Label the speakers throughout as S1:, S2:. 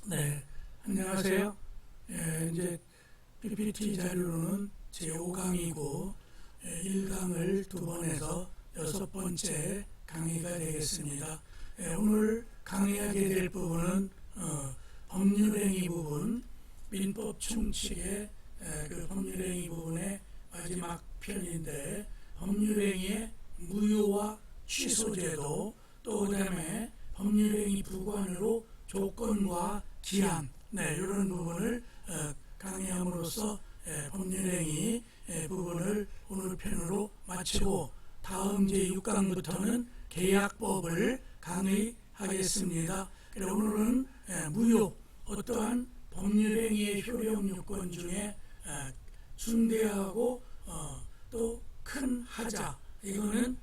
S1: 네, 안녕하세요. 이제 PPT 자료로는 제5강이고 1강을 두 번 해서 6번째 강의가 되겠습니다. 오늘 강의하게 될 부분은 법률행위 부분, 민법 충칙의 그 법률행위 부분의 마지막 편인데, 법률행위의 무효와 취소제도, 또 그 다음에 법률행위 부관으로 조건과 기한, 이런 부분을 강의함으로써 법률행위 부분을 오늘 편으로 마치고, 다음 제6강부터는 계약법을 강의하겠습니다. 그래서 오늘은 무효, 어떠한 법률행위의 효력 요건 중에 중대하고 또 큰 하자, 이거는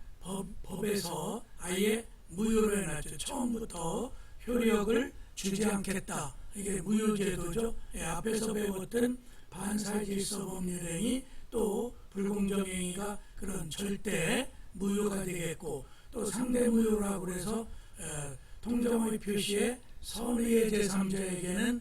S1: 법에서 아예 무효로 해놨죠. 처음부터 효력을 주지 않겠다, 이게 무효제도죠. 앞에서 배웠던 반사질서 법률행위, 또 불공정행위가 그런 절대 무효가 되겠고, 또 상대 무효라고 해서 통정허위 표시에 선의의 제3자에게는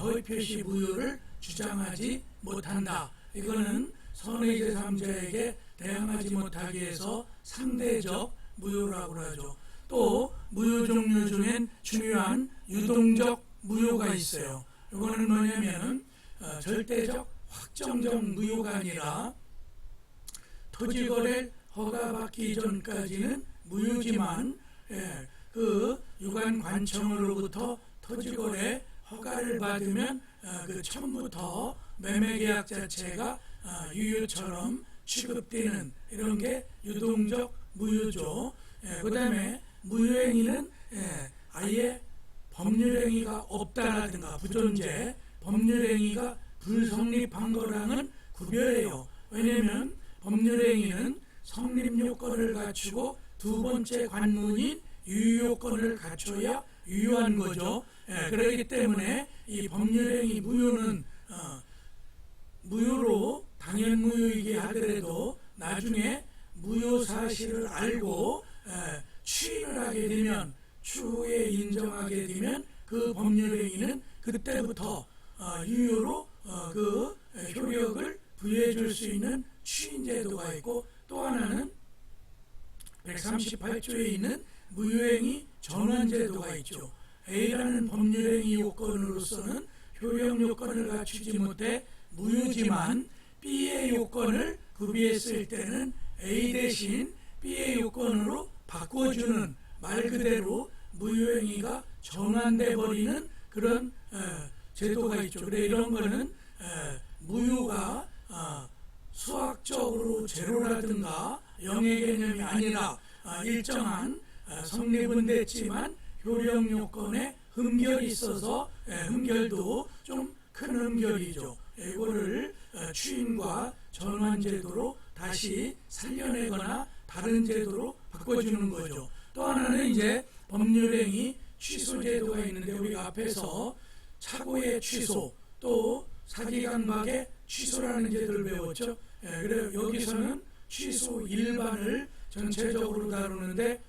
S1: 허위 표시 무효를 주장하지 못한다. 이거는 선의 제3자에게 대항하지 못하기 위해서 상대적 무효라고 하죠. 또 무효 종류 중엔 중요한 유동적 무효가 있어요. 이거는 뭐냐면 절대적 확정적 무효가 아니라 토지거래 허가받기 전까지는 무효지만 그 유관관청으로부터 토지거래 허가를 받으면 그 처음부터 매매계약 자체가 유효처럼 취급되는 이런 게 유동적 무효죠. 그 다음에 무효행위는 아예 법률행위가 없다라든가 부존재, 법률행위가 불성립한 거랑은 구별해요. 왜냐하면 법률행위는 성립요건을 갖추고 두 번째 관문인 유효요건을 갖춰야 유효한 거죠. 그렇기 때문에 이 법률행위 무효는 무효로 당연 무효이게 하더라도 나중에 무효 사실을 알고 추인을 하게 되면, 추후에 인정하게 되면 그 법률행위는 그때부터 유효로 그 효력을 부여해 줄 수 있는 추인제도가 있고, 또 하나는 138조에 있는 무효행위 전환제도가 있죠. A라는 법률행위 요건으로서는 효력 요건을 갖추지 못해 무효지만 B의 요건을 구비했을 때는 A 대신 B의 요건으로 바꿔주는, 말 그대로 무효행위가 전환돼 버리는 그런 제도가 있죠. 그래 이런 거는 무효가 수학적으로 제로라든가 영의 개념이 아니라 일정한 성립은 됐지만 효력 요건에 흠결이 있어서, 흠결도 좀 큰 흠결이죠. 이거를 추인과 전환 제도로 다시 살려내거나 다른 제도로 바꿔주는 거죠. 또 하나는 이제 법률행위 취소 제도가 있는데, 우리가 앞에서 착오의 취소, 또 사기강박의 취소라는 제도를 배웠죠. 그래서 여기서는 취소 일반을 전체적으로 다루는데,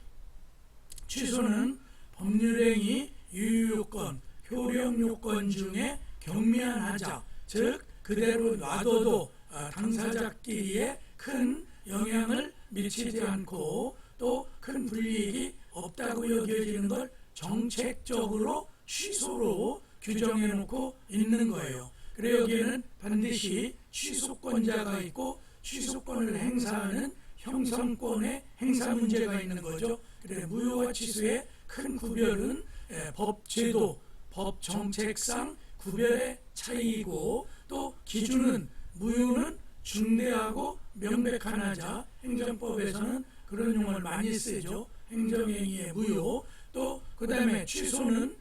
S1: 취소는 법률행위 유효요건, 효력요건 중에 경미한 하자, 즉 그대로 놔둬도 당사자끼리에 큰 영향을 미치지 않고 또 큰 불이익이 없다고 여겨지는 걸 정책적으로 취소로 규정해 놓고 있는 거예요. 그래서 여기에는 반드시 취소권자가 있고 취소권을 행사하는 형성권의 행사 문제가 있는 거죠. 그래서 무효와 취소의 큰 구별은 법 제도, 법 정책상 구별의 차이이고, 또 기준은 무효는 중대하고 명백한 하자, 행정법에서는 그런 용어를 많이 쓰죠. 행정행위의 무효. 또 그 다음에 취소는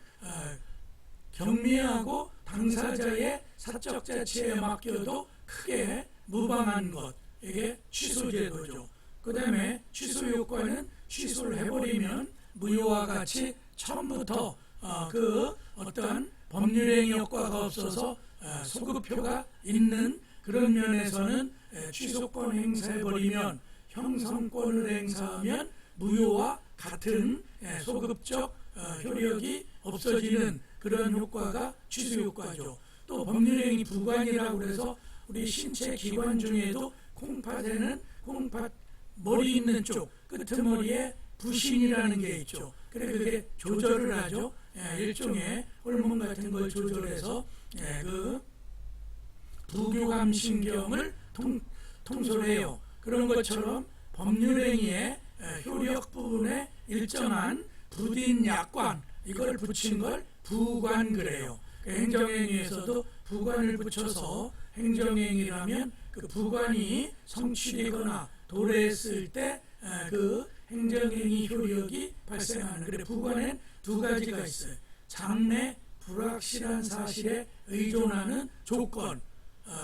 S1: 경미하고 당사자의 사적 자치에 맡겨도 크게 무방한 것, 이게 취소제도죠. 그 다음에 취소 요건은 취소를 해버리면 무효와 같이 처음부터 그 어떠한 법률행위 효과가 없어서 소급표가 있는 그런 면에서는 취소권 행사해버리면, 형성권을 행사하면 무효와 같은 소급적 효력이 없어지는 그런 효과가 취소 효과죠. 또 법률행위 부관이라고 해서 우리 신체 기관 중에도 콩팥에는 콩팥 머리 있는 쪽 끄트머리에 부신이라는 게 있죠. 그래 그게 조절을 하죠. 일종의 호르몬 같은 걸 조절해서 그 부교감 신경을 통솔해요. 그런 것처럼 법률행위의 효력 부분에 일정한 부딘 약관 이걸 붙인 걸 부관 그래요. 그 행정행위에서도 부관을 붙여서 행정행위라면 그 부관이 성취되거나 도래했을 때 그 행정행위 효력이 발생하는 그래 부관엔 두 가지가 있어요. 장래 불확실한 사실에 의존하는 조건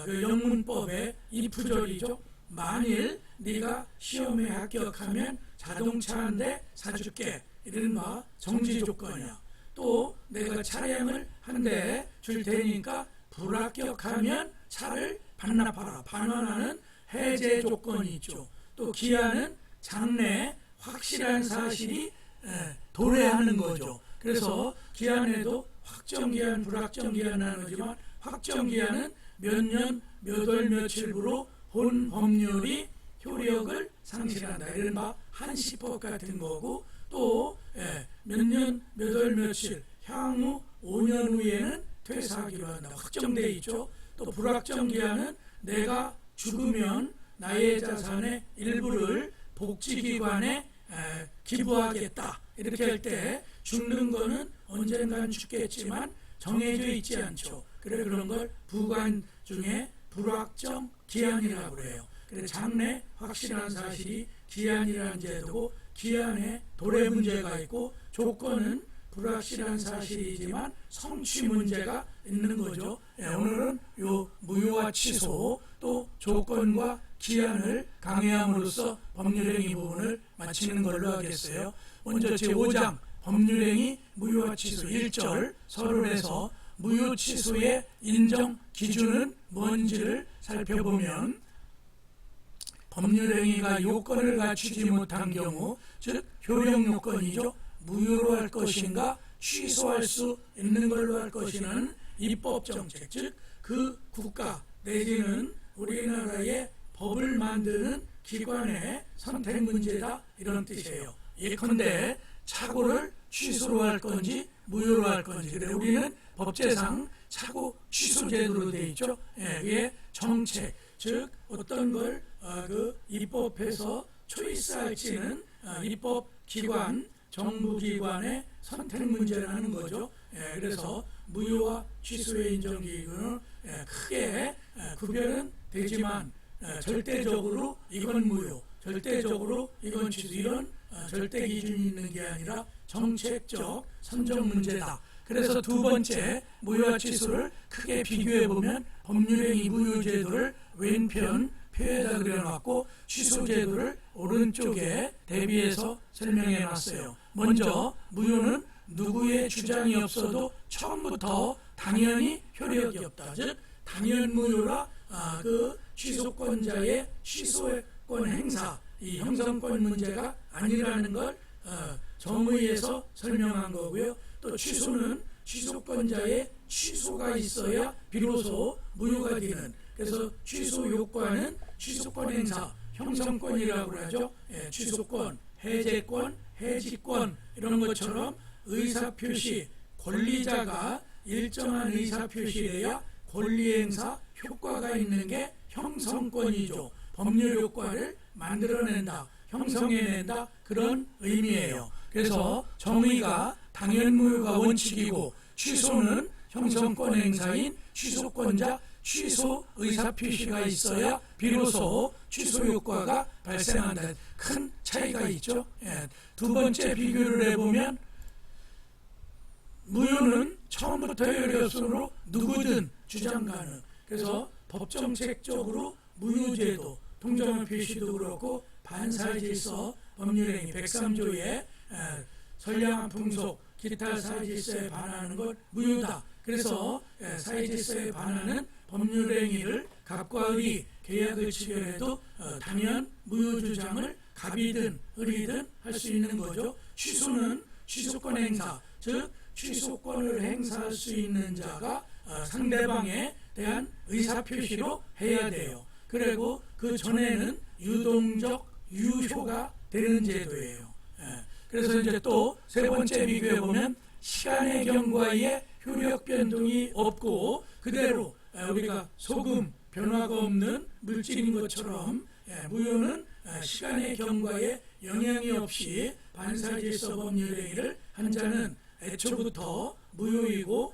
S1: 그 영문법의 if절이죠. 만일 네가 시험에 합격하면 자동차 한 대 사줄게 이른바 정지 조건이야. 또 내가 차량을 한 대 줄 테니까 불합격하면 차를 반납하라. 반환하는 해제 조건이 있죠. 또 기한은 장래 확실한 사실이 도래하는 거죠. 그래서 기한에도 확정기한, 불확정기한 나누지만 확정기한은 몇 년, 몇 월, 며칠부로 본 법률이 효력을 상실한다. 이른바 한시법 같은 거고 또 몇 년, 몇 월, 며칠 향후 5년 후에는 퇴사하기로 한다. 확정돼 있죠. 또 불확정기한은 내가 죽으면 나의 자산의 일부를 복지기관에 기부하겠다. 이렇게 할 때 죽는 거는 언젠간 죽겠지만 정해져 있지 않죠. 그래 그런 걸 부관 중에 불확정 기한이라고 해요. 그래 장래 확실한 사실이 기한이라는 제도고 기한에 도래 문제가 있고 조건은 불확실한 사실이지만 성취 문제가 있는 거죠. 오늘은 요 무효와 취소 또 조건과 기한을 강의함으로써 법률행위 부분을 마치는 걸로 하겠어요. 먼저 제5장 법률행위 무효와 취소 1절 서론에서 무효 취소의 인정 기준은 뭔지를 살펴보면 법률행위가 요건을 갖추지 못한 경우 즉 효력 요건이죠. 무효로 할 것인가 취소할 수 있는 걸로 할 것이냐는 입법정책 즉 그 국가 내지는 우리나라의 법을 만드는 기관의 선택 문제다 이런 뜻이에요. 예컨대 착오를 취소로 할 건지 무효로 할 건지 그래 우리는 법제상 착오 취소 제도로 되어 있죠. 이게 정책 즉 어떤 걸 그 입법해서 초이스할지는 입법기관 정부기관의 선택 문제라는 거죠. 그래서 무효와 취소의 인정기준은 크게 구별은 되지만 절대적으로 이건 무효, 절대적으로 이건 취소 이런 절대 기준이 있는 게 아니라 정책적 선정 문제다. 그래서 두 번째 무효와 취소를 크게 비교해보면 법률행위 무효제도를 왼편 표에다 그려놨고 취소제도를 오른쪽에 대비해서 설명해놨어요. 먼저 무효는 누구의 주장이 없어도 처음부터 당연히 효력이 없다. 즉 당연 무효라 그 취소권자의 취소권 행사 이 형성권 문제가 아니라는 걸 정의에서 설명한 거고요. 또 취소는 취소권자의 취소가 있어야 비로소 무효가 되는 그래서 취소 요건은 취소권 행사 형성권이라고 하죠. 취소권, 해제권, 해지권 이런 것처럼 의사표시 권리자가 일정한 의사표시해야 권리행사 효과가 있는 게 형성권이죠. 법률 효과를 만들어낸다, 형성해낸다 그런 의미예요. 그래서 정의가 당연무효가 원칙이고 취소는 형성권 행사인 취소권자 취소 의사표시가 있어야 비로소 취소 효과가 발생한다. 큰 차이가 있죠. 두 번째 비교를 해보면 무효는 처음부터 효력으로 누구든 주장 가능. 그래서 법정책적으로 무효제도, 통정의 표시도 그렇고 반사질서 법률행위 103조의 선량한 풍속, 기타 사회질서에 반하는 것 무효다. 그래서 사회질서에 반하는 법률행위를 갑과 을이 계약을 체결해도 당연 무효 주장을 갑이든 을이든 할 수 있는 거죠. 취소는 취소권 행사, 즉 취소권을 행사할 수 있는 자가 상대방에 대한 의사표시로 해야 돼요. 그리고 그 전에는 유동적 유효가 되는 제도예요. 그래서 이제 또 세 번째 비교해 보면 시간의 경과에 효력 변동이 없고 그대로 우리가 소금 변화가 없는 물질인 것처럼 무효는 시간의 경과에 영향이 없이 반사질서 법률행위를 한 자는 애초부터 무효이고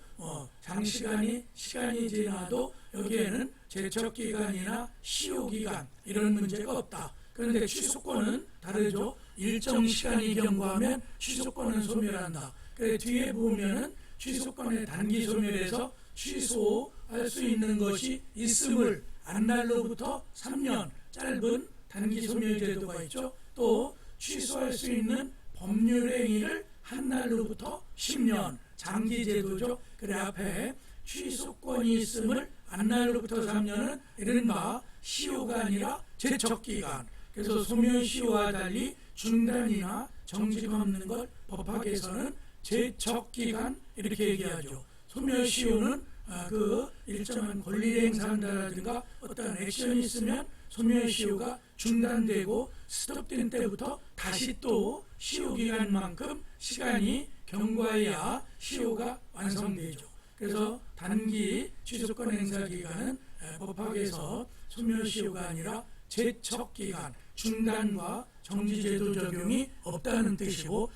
S1: 시간이 지나도 여기에는 제척기간이나 시효기간 이런 문제가 없다. 그런데 취소권은 다르죠. 일정 시간이 경과하면 취소권은 소멸한다. 그래서 뒤에 보면은 취소권의 단기 소멸에서 취소할 수 있는 것이 있음을 안날로부터 3년 짧은 단기 소멸 제도가 있죠. 또 취소할 수 있는 법률행위를 한 날로부터 10년 장기 제도죠. 그래 앞에 취소권이 있음을 안날로부터 3년은 이른바 시효가 아니라 제척기간. 그래서 소멸시효와 달리 중단이나 정지가 없는 걸 법학에서는 제척기간 이렇게 얘기하죠. 소멸시효는 그 일정한 권리를 행사한다든가 어떤 액션이 있으면 소멸시효가 중단되고 스톱된 때부터 다시 또 시효기간만큼 시간이 경과해야 시효가 완성되죠. 그래서 단기 취소권 행사 기간은 법학에서 소멸시효가 아니라 제척기간, 중단과 정지제도 적용이 없다는 뜻이고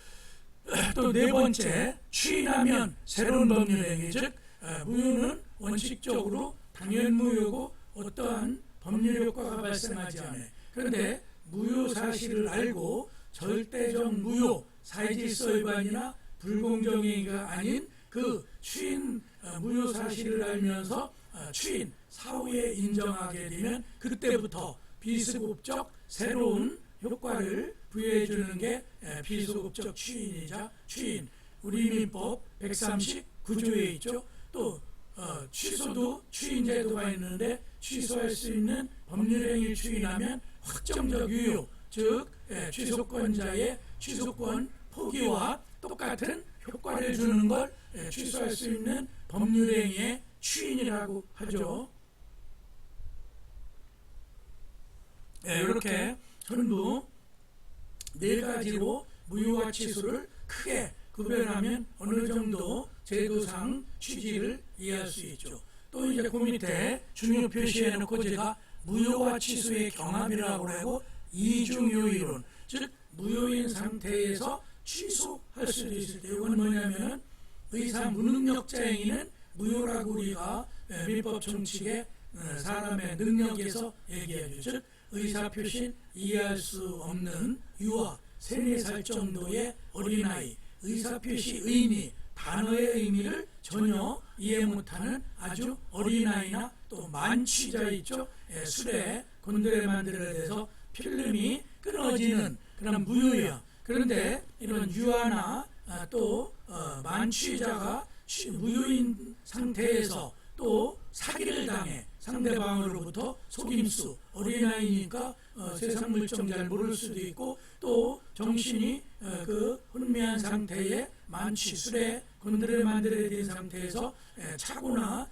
S1: 또 네 번째, 추인하면 새로운 법률행위, 즉 무효는 원칙적으로 당연무효고 어떠한 법률 효과가 발생하지 않아요. 그런데 무효 사실을 알고 절대적 무효, 사회질서 위반이나 불공정행위가 아닌 그 추인 무효 사실을 알면서 추인 사후에 인정하게 되면 그때부터 비수급적 새로운 효과를 부여해 주는 게 비수급적 추인이자 추인. 우리 민법 139조에 있죠. 또 취소도 추인 제도가 있는데 취소할 수 있는 법률행위를 추인하면 확정적 유효, 즉 취소권자의 취소권 포기와 똑같은 효과를 주는 걸 취소할 수 있는 법률행위의 추인이라고 하죠. 이렇게 전부 네 가지로 무효와 취소를 크게 구별하면 어느 정도 제도상 취지를 이해할 수 있죠. 또 이제 그 밑에 중요 표시해놓고 제가 무효와 취소의 경합이라고 하고 이중요 이론, 즉 무효인 상태에서 취소할 수도 있을 때 이건 뭐냐면 의사 무능력자 행위는 무효라고 우리가 민법 총칙의 사람의 능력에서 얘기하죠. 즉 의사표시 이해할 수 없는 유아 3, 4살 정도의 어린아이 의사표시 의미, 단어의 의미를 전혀 이해 못하는 아주 어린아이나 또 만취자 있죠. 술에 곤드레 만들어내서 필름이 끊어지는 그런 무효야. 그런데 이런 유아나 또 만취자가 무효인 상태에서 또 사기를 당해 상대방으로부터 속임수, 어린아이니까 세상 물정 잘 모를 수도 있고 또 정신이 그 혼미한 상태에 만취, 술에 곤드레 만들어야 된 상태에서 차거나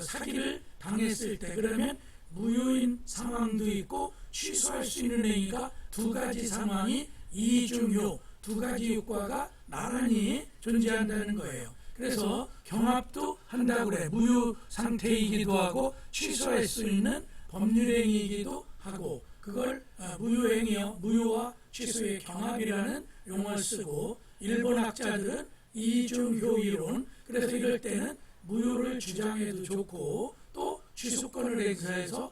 S1: 사기를 당했을 때 그러면 무효인 상황도 있고 취소할 수 있는 행위가 두 가지 상황이 이중효, 두 가지 효과가 나란히 존재한다는 거예요. 그래서 경합도 한다고 그래. 무효 상태이기도 하고 취소할 수 있는 법률행위이기도 하고 그걸 무효행위요. 무효와 취소의 경합이라는 용어를 쓰고 일본 학자들은 이중효이론, 그래서 이럴 때는 무효를 주장해도 좋고 또 취소권을 행사해서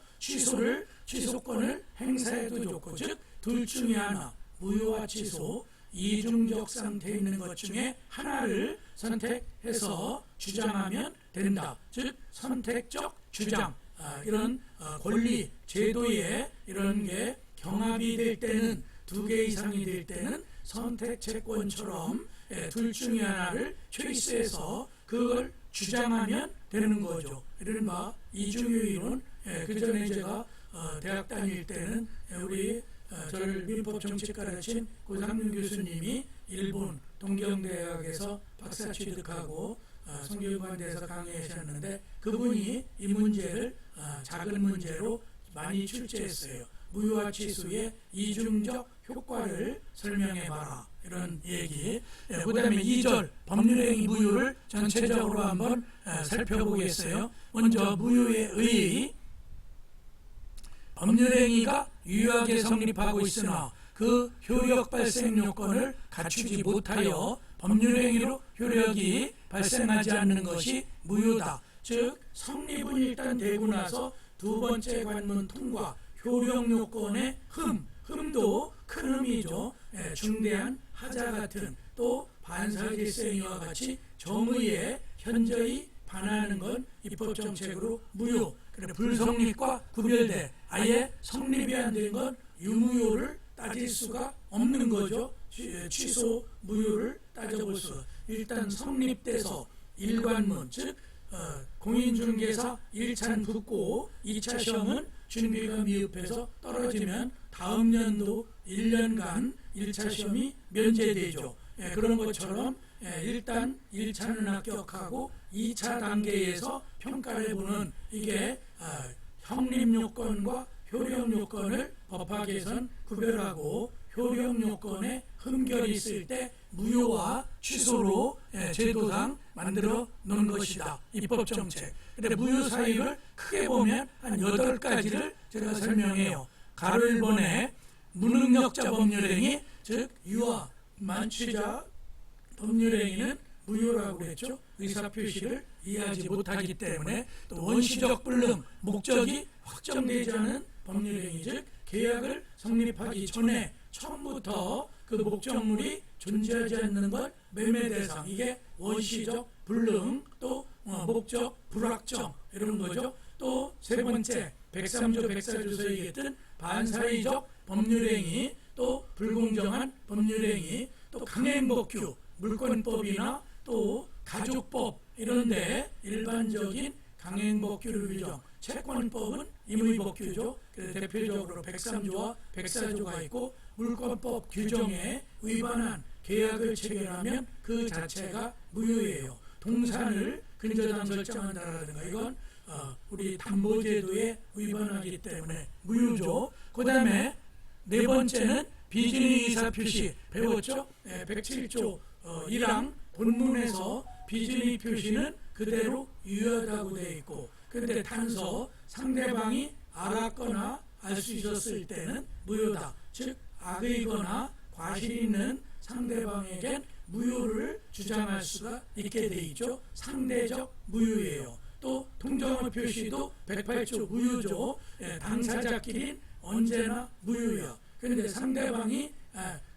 S1: 취소권을 행사해도 좋고, 즉 둘 중에 하나, 무효와 취소 이중적 상태에 있는 것 중에 하나를 선택해서 주장하면 된다. 즉 선택적 주장, 이런 권리 제도에 이런 게 경합이 될 때는 두 개 이상이 될 때는 선택 채권처럼 둘 중에 하나를 초이스해서 그걸 주장하면 되는 거죠. 이른바 이중효 이론. 그 전에 제가 대학 다닐 때는 우리 저를 민법 정책 가르친 고상윤 교수님이 일본 동경대학에서 박사 취득하고 성균관대에서 강의하셨는데 그분이 이 문제를 작은 문제로 많이 출제했어요. 무효화 취소의 이중적 효과를 설명해봐라, 이런 얘기. 그 다음에 2절 법률행위 무효를 전체적으로 한번 살펴보겠어요. 먼저 무효의 의, 법률행위가 유효하게 성립하고 있으나 그 효력 발생 요건을 갖추지 못하여 법률행위로 효력이 발생하지 않는 것이 무효다. 즉 성립은 일단 되고 나서 두 번째 관문 통과, 효력 요건의 흠도 큰 흠이죠. 중대한 하자 같은, 또 반사질서행위와 같이 정의에 현저히 반하는 건 입법정책으로 무효. 그래 불성립과 구별돼 아예 성립이 안 된 건 유무효를 따질 수가 없는 거죠. 취소 무효를 따져볼 수. 일단 성립돼서 일관문, 즉 공인중개사 1차는 붙고 2차 시험은 준비가 미흡해서 떨어지면 다음 연도 1년간 1차 시험이 면제되죠. 그런 것처럼 일단 1차는 합격하고 2차 단계에서 평가를 해보는, 이게 형립요건과 효력요건을 법학에선 구별하고 효력요건에 흠결이 있을 때 무효와 취소로 제도상 만들어 놓은 것이다, 입법정책. 근데 무효 사유를 크게 보면 한 8가지를 제가 설명해요. 가로 1번에 무능력자 법률행위, 즉 유아 만취자 법률행위는 무효라고 그랬죠. 의사표시를 이해하지 못하기 때문에. 또 원시적 불능, 목적이 확정되지 않은 법률행위, 즉 계약을 성립하기 전에 처음부터 그 목적물이 존재하지 않는 것 매매 대상, 이게 원시적 불능, 또 목적 불확정, 이런 거죠. 또 세 번째 103조 104조에서 얘기했던 반사회적 법률행위, 또 불공정한 법률행위, 또 강행법규, 물권법이나 또 가족법 이런데 일반적인 강행법규를 규정, 채권법은 임의법규죠. 그래서 대표적으로 103조와 104조가 있고, 물권법 규정에 위반한 계약을 체결하면 그 자체가 무효예요. 동산을 근저당 설정한다라든가 이건 우리 담보제도에 위반하기 때문에 무효죠. 그 다음에 네 번째는 비준의 의사표시 배웠죠? 107조 1항 본문에서 비준의 표시는 그대로 유효하다고 되어 있고, 근데 단서 상대방이 알았거나 알 수 있었을 때는 무효다. 즉 악의거나 과실이 있는 상대방에겐 무효를 주장할 수가 있게 되어 있죠. 상대적 무효예요. 또 통정의 표시도 108조 무효죠. 당사자끼리는 언제나 무효예요. 그런데 상대방이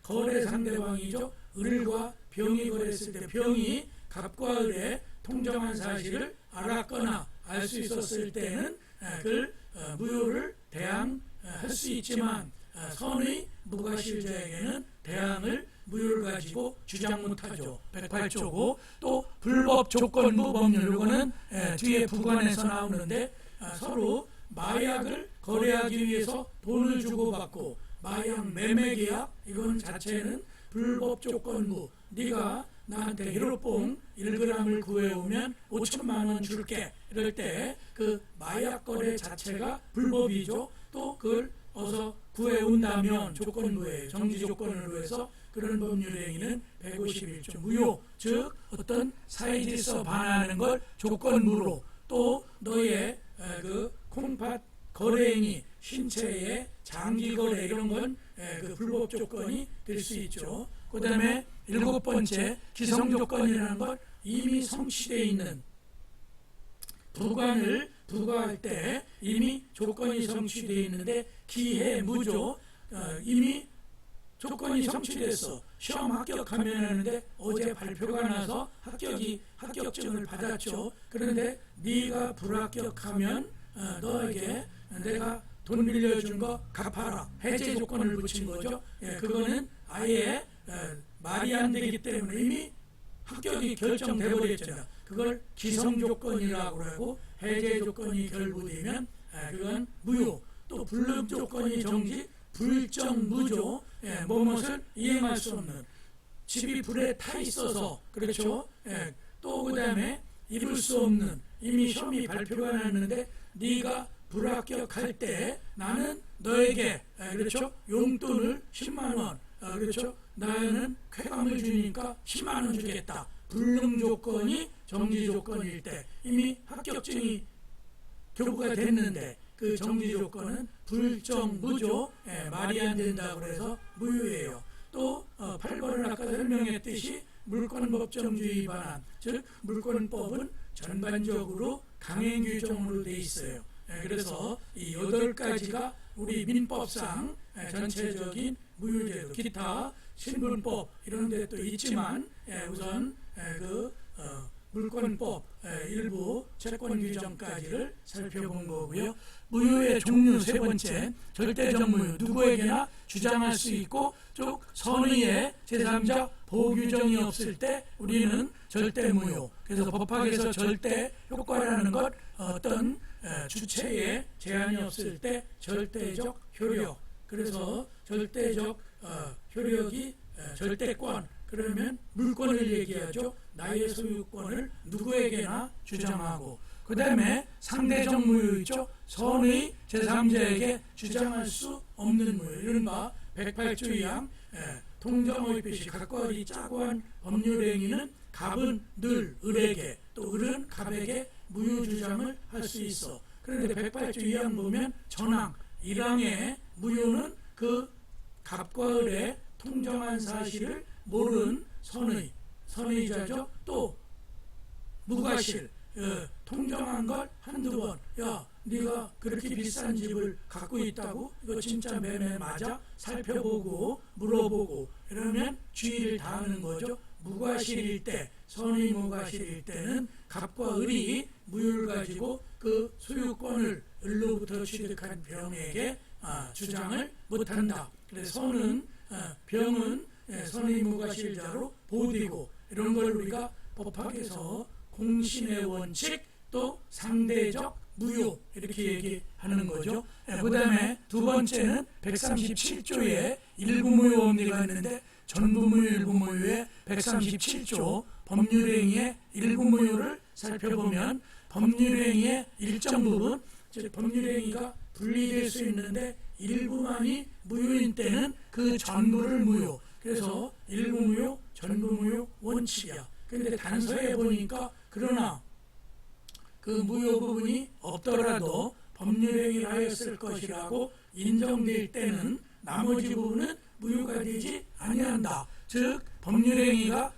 S1: 거래 상대방이죠. 을과 병이 거래했을 때 병이 갑과 을의 통정한 사실을 알았거나 알 수 있었을 때는 그 무효를 대항할 수 있지만 선의 무과실자에게는 대항을 무효를 가지고 주장 못하죠. 108조고, 또 불법 조건부 법률, 이거는 뒤에 부관에서 나오는데 서로 마약을 거래하기 위해서 돈을 주고받고 마약 매매 계약, 이건 자체는 불법 조건부. 네가 나한테 히로뽕 1g을 구해오면 5천만 원 줄게, 이럴 때 그 마약 거래 자체가 불법이죠. 또 그걸 어서 구해온다면 조건부예요. 정지 조건으로 해서 그런 법률행위는 151조 무효, 즉 어떤 사회질서 반하는 걸 조건부로, 또 너의 그 콩팥 거래행위, 신체의 장기 거래, 이런 건 그 불법 조건이 될 수 있죠. 그 다음에 7번째 기성조건이라는 건 이미 성취되어 있는 부관을 부과할 때 이미 조건이 성취되어 있는데 기해무죠. 이미 조건이 성취됐어. 시험 합격하면 하는데 어제 발표가 나서 합격증을 받았죠. 그런데 네가 불합격하면 너에게 내가 돈 빌려준 거 갚아라, 해제 조건을 붙인 거죠. 그거는 아예 말이 안 되기 때문에 이미 합격이 결정돼 버렸잖아. 그걸 기성 조건이라고 하고, 해제 조건이 결부되면 그건 무효. 또 불능 조건이 정지, 불정무죠. 무엇을 이행할 수 없는, 집이 불에 타 있어서 그렇죠. 예, 또 그다음에 입을 수 없는 이미 시험이 발표가 났는데 네가 불합격할 때 나는 너에게 그렇죠 용돈을 10만 원 그렇죠 나는 쾌감을 주니까 10만 원 주겠다. 불능 조건이 정지 조건일 때 이미 합격증이 교부가 됐는데 그 정지 조건은 불정무죠. 말이 안 된다고 해서 무효예요. 또 8번은 아까 설명했듯이 물권법정주의 위반한 즉 물권법은 전반적으로 강행 규정으로 돼 있어요. 그래서 이 8가지가 우리 민법상 전체적인 무효제도 기타 신분법 이런 데 또 있지만 우선 그 물권법 일부 채권 규정까지를 살펴본 거고요. 무효의 종류 세 번째 절대적 무효 누구에게나 주장할 수 있고 쭉 선의의 제3자 보호 규정이 없을 때 우리는 절대 무효. 그래서 법학에서 절대 효과라는 것 어떤 주체에 제한이 없을 때 절대적 효력. 그래서 절대적 효력이 절대권 그러면 물권을 얘기하죠. 나의 소유권을 누구에게나 주장하고 그 다음에 상대적 무효 있죠. 선의 제3자에게 주장할 수 없는 무효 이른바 108조 2항 통정의 표시 각과 을이 짜고 한 법률행위는 갑은 늘 을에게 또 을은 갑에게 무효 주장을 할 수 있어. 그런데 108조 2항 보면 전항 1항의 무효는 그 갑과 을의 통정한 사실을 모른 선의자죠. 또 무과실 통정한 걸 한두 번 야 네가 그렇게 비싼 집을 갖고 있다고 이거 진짜 매매 맞아? 살펴보고 물어보고 이러면 주의를 다하는 거죠. 무과실일 때 선의 무과실일 때는 갑과 을이 무효를 가지고 그 소유권을 을로부터 취득한 병에게 주장을 못한다. 그래서 선은 병은 선의 무과실자로 보호되고 이런 걸 우리가 법학에서 공신의 원칙 또 상대적 무효 이렇게 얘기하는 거죠. 그 다음에 두 번째는 137조에 일부 무효 법리가 있는데 전부 무효 일부 무효의 137조 법률행위의 일부 무효를 살펴보면 법률행위의 일정 부분 즉 법률행위가 분리될 수 있는데 일부만이 무효인 때는 그 전부를 무효. 그래서 일부 무효, 전부 무효 원칙이야. 그런데 단서에 보니까 그러나 그 무효 부분이 없더라도 법률행위를 하였을 것이라고 인정될 때는 나머지 부분은 무효가 되지 아니한다. 즉 법률행위가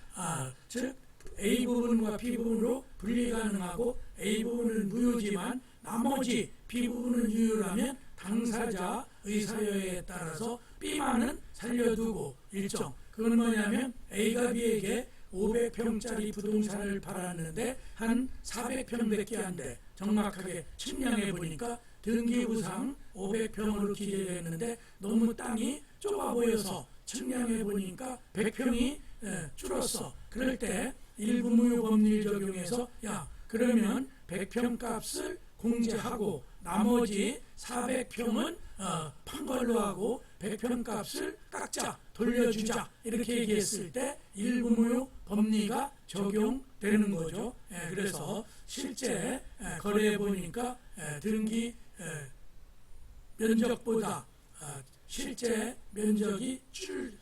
S1: 즉 A 부분과 B 부분으로 분리 가능하고 A 부분은 무효지만 나머지 B 부분은 유효라면 당사자 의사여에 따라서 B만은 살려두고 일정. 그건 뭐냐면 A가 B에게 500평짜리 부동산을 팔았는데 한 400평밖에 안 돼. 정확하게 측량해 보니까 등기부상 500평으로 기재했는데 너무 땅이 좁아 보여서 측량해 보니까 100평이 줄었어. 그럴 때 일부 무효 법률 적용해서 야 그러면 100평 값을 공제하고 나머지 400평은 판 걸로 하고 100평 값을 깎자 돌려주자 이렇게 얘기했을 때 일부 무효 법리가 적용되는 거죠. 그래서 실제 거래해 보니까 등기 면적보다 실제 면적이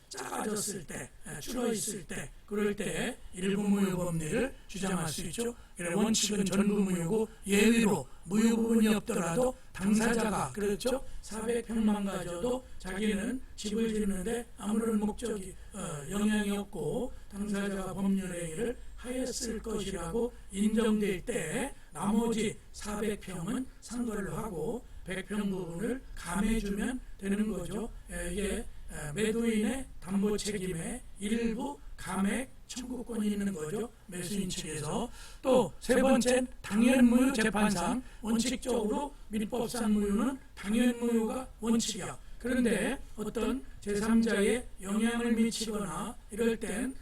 S1: 작아졌을 때, 줄어 있을 때, 그럴 때 일부 무효 법리를 주장할 수 있죠. 원칙은 전부 무효고 예외로 무효 부분이 없더라도 당사자가 그렇죠. 400평만 가져도 자기는 집을 짓는데 아무런 목적이 영향이 없고 당사자가 법률행위를 하였을 것이라고 인정될 때 나머지 400평은 상거를 하고 100평 부분을 감해주면 되는 거죠. 이게 매도인의 담보 책임에 일부 감액 청구권이 있는 거죠. 매수인 측에서. 또 세 번째는 당연무효 재판상 원칙적으로 민법상 무효는 당연무효가 원칙이야. 그런데 어떤 제3자에 영향을 미치거나 이럴 땐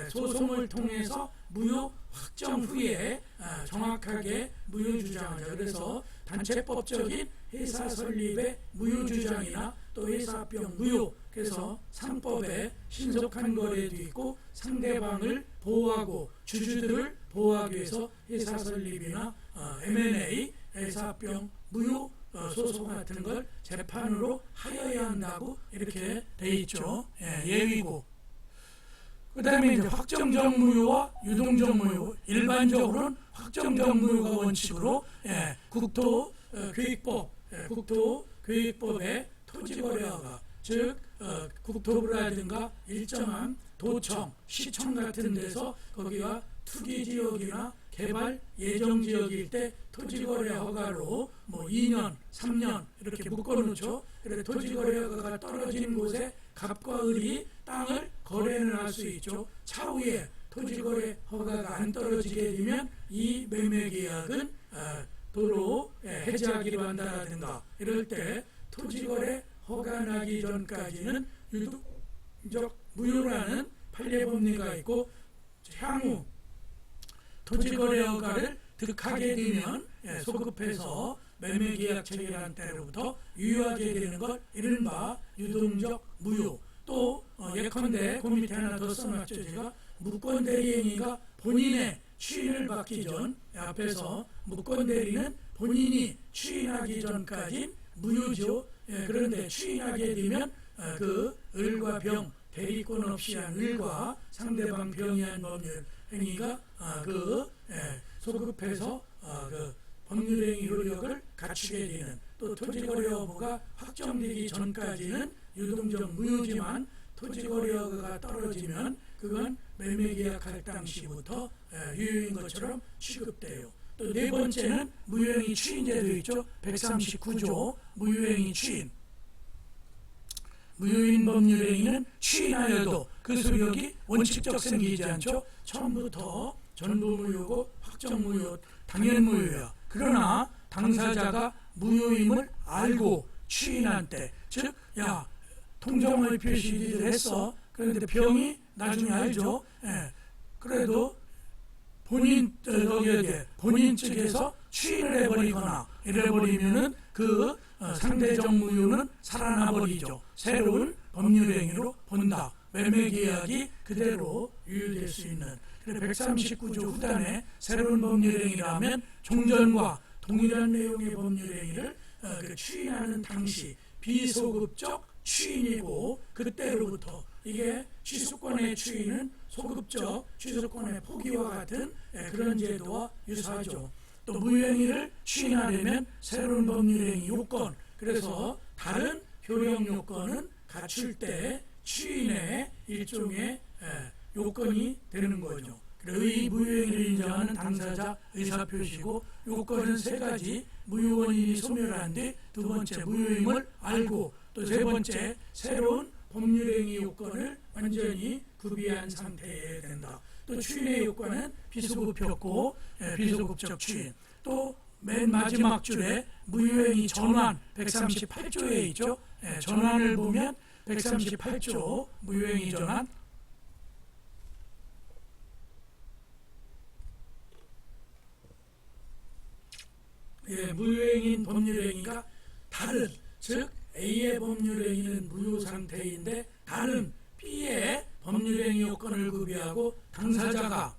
S1: 소송을 통해서 무효 확정 후에 정확하게 무효 주장하자. 그래서 단체법적인 회사 설립의 무효 주장이나 또 회사병 무효, 그래서 상법에 신속한 거래도 있고 상대방을 보호하고 주주들을 보호하기 위해서 회사 설립이나 M&A, 회사병 무효 소송 같은 걸 재판으로 하여야 한다고 이렇게 돼 있죠. 예위고. 그 다음에 이제 확정적 무효와 유동적 무효. 일반적으로는 확정적 무효가 원칙으로 국토교육법의 토지거래허가, 즉 국토부라든가 일정한 도청, 시청 같은 데서 거기가 투기지역이나 개발 예정지역일 때 토지거래 허가로 2년, 3년 이렇게 묶어놓죠. 그래서 토지거래 허가가 떨어진 곳에 갑과 을이 땅을 거래를 할 수 있죠. 차후에 토지거래 허가가 안 떨어지게 되면 이 매매계약은 도로 해지하기로 한다든가 이럴 때 토지거래 허가 나기 전까지는 유동적 무효라는 판례법리가 있고, 향후 토지거래 허가를 득하게 되면 소급해서 매매계약 체결한 때로부터 유효하게 되는 것, 이른바 유동적 무효. 또 예컨대 그 밑에 하나 더 써놨죠. 제가 무권대리행위가 본인의 추인을 받기 전, 앞에서 무권대리는 본인이 추인하기 전까지 무효죠. 그런데 추인하게 되면 그 을과 병, 대리권 없이 한 을과 상대방 병이 한 법률 행위가 소급해서 그 법률행위 효력을 갖추게 되는, 또 토지거래 여부가 확정되기 전까지는 유동적 무효지만 토지거래 여부가 떨어지면 그건 매매계약할 당시부터 유효인 것처럼 취급돼요. 또 네 번째는 무효행위 추인제도 있죠. 139조 무효행위 추인. 무효인 법률행위는 추인하여도 그 소력이 원칙적 생기지 않죠. 처음부터 전부 무효고 확정 무효, 당연 무효야. 그러나 당사자가 무효임을 알고 추인한 때, 즉 통정의 표시를 했어. 그런데 병이 나중에 알죠. 그래도 본인 측에서 추인을 해버리거나 이래버리면은 그 상대적 무효는 살아나 버리죠. 새로운 법률행위로 본다. 매매계약이 그대로 유효될 수 있는. 그래서 139조 후단에 새로운 법률행위라면 종전과 동일한 내용의 법률행위를 추인하는 당시 비소급적 추인이고, 그때로부터 이게 취소권의 추인은 소급적 취소권의 포기와 같은 그런 제도와 유사하죠. 또 무효행위를 추인하려면 새로운 법률행위 요건, 그래서 다른 효력 요건은 갖출 때 추인의 일종의 요건이 되는 거죠. 의 무효행위를 인정하는 당사자 의사표시고, 요건은 세 가지. 무효 원인이 소멸한 뒤, 두 번째 무효임을 알고, 또 세 번째 새로운 법률행위 요건을 완전히 구비한 상태여야 된다. 또 추인의 요건은 비소급했고 비소급적 추인. 또 맨 마지막 줄에 무효행위 전환 138조에 있죠. 전환을 보면 138조 무효행위 전환, 무효행위인 법률행위가 다른, 즉 A의 법률행위는 무효 상태인데 다른 B의 법률행위 요건을 구비하고 당사자가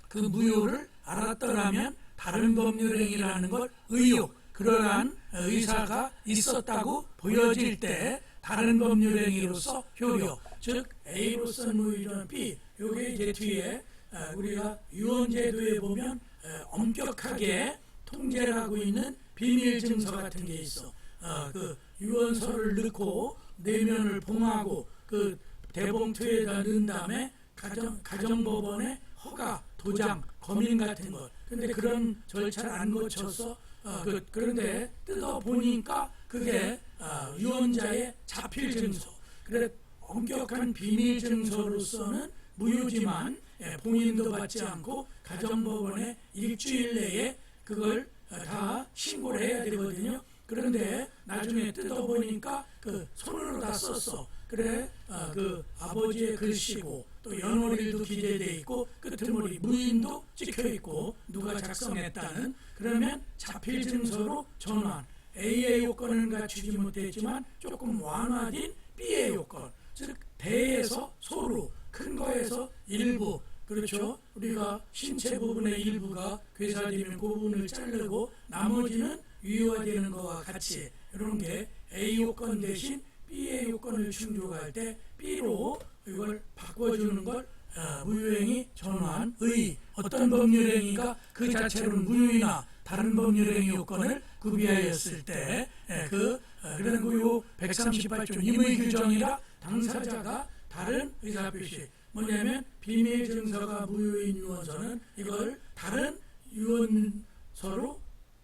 S1: 그 무효를 알았더라면 다른 법률행위라는 걸 의욕, 그러한 의사가 있었다고 보여질 때 다른 법률행위로서 효력, 즉 A로서는 무효는 B. 요게 이제 뒤에 우리가 유언제도에 보면 엄격하게 통제를 하고 있는 비밀증서 같은 게 있어. 그 유언서를 넣고 내면을 봉하고 그 대봉투에다 넣은 다음에 가정법원의 허가, 도장, 검인 같은 것. 근데 그런 절차를 안 거쳐서 그런데 뜯어보니까 그게 유언자의 자필증서. 그래 엄격한 비밀증서로서는 무효지만 봉인도 받지 않고 가정법원에 일주일 내에 그걸 다 신고를 해야 되거든요. 그런데 나중에 뜯어보니까 그 손으로 다 썼어. 그래 그 아버지의 글씨고 또 연월일도 기재되어 있고 끄트머리 무인도 찍혀 있고 누가 작성했다는 그러면 자필 증서로 전환. A의 요건은 갖추지 못했지만 조금 완화된 B의 요건, 즉 대에서 소로, 큰 거에서 일부, 그렇죠? 우리가 신체 부분의 일부가 괴사되면 그 부분을 자르고 나머지는 유효화되는 것과 같이 이런 게 A 요건 대신 B의 요건을 충족할 때 B로 이걸 바꿔주는 걸 무효행위 전환의 어떤 법률행위가 그 자체로는 무효이나 다른 법률행위 요건을 구비하였을 때 그런 요 138조 임의 규정이라 당사자가 다른 의사표시 뭐냐면 비밀 증서가 무효인 유언서는 이걸 다른 유언서로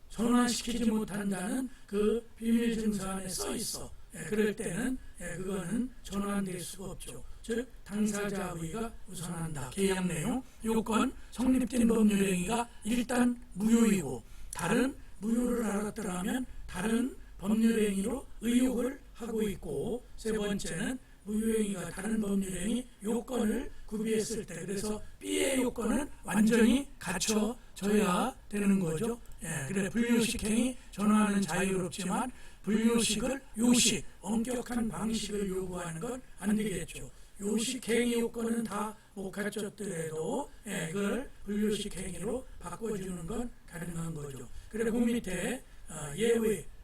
S1: 전환시키지 못한다는 그 비밀 증서 안에 써 있어. 그럴 때는 그거는 전환될 수가 없죠. 즉 당사자 의의가 우선한다. 계약 내용 요건 성립된 법률행위가 일단 무효이고 다른 무효를 알았더라면 다른 법률행위로 의혹을 하고 있고 세 번째는 무효행위가 다른 법률행위 요건을 구비했을 때 그래서 B의 요건은 완전히 갖춰져야 되는 거죠. 그래 불요식 행위 전환은 자유롭지만 불요식을 요식 엄격한 방식을 요구하는 건 안 되겠죠. 요식 행위 요건은 다 못 갖췄더라도 그걸 불요식 행위로 바꿔주는 건 가능한 거죠. 그래 그 밑에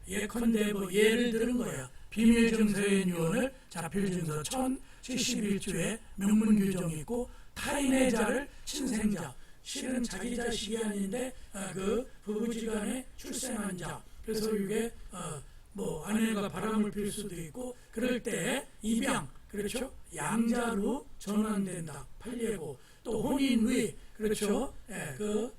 S1: 예컨대 예를 들은 거야. 비밀 증서의 유언을 자필 증서 1071조에 명문 규정이 있고 타인의 자를 친생자 실은 자기 자식이 아닌데 그 부부지간에 출생한 자 그래서 이게 아내가 바람을 필 수도 있고 그럴 때 입양 그렇죠 양자로 전환된다 판례고 또 혼인의 그렇죠 그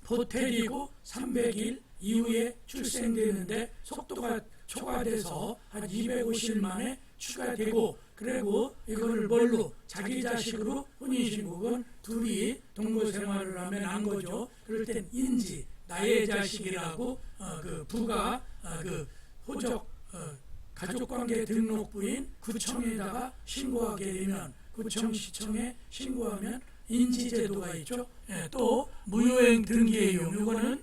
S1: 보태리고 300일 이후에 출생되는데 속도가 초과돼서 한 250일 만에 추가되고 그리고 이거를 뭘로 자기 자식으로 혼인신고건 둘이 동거 생활을 하면 안 거죠. 그럴 땐 인지 나의 자식이라고 그 부가 그 호적 가족관계 등록부인 구청에다가 신고하게 되면 구청 시청에 신고하면 인지제도가 있죠. 또 무효행 등기의 이용 이거는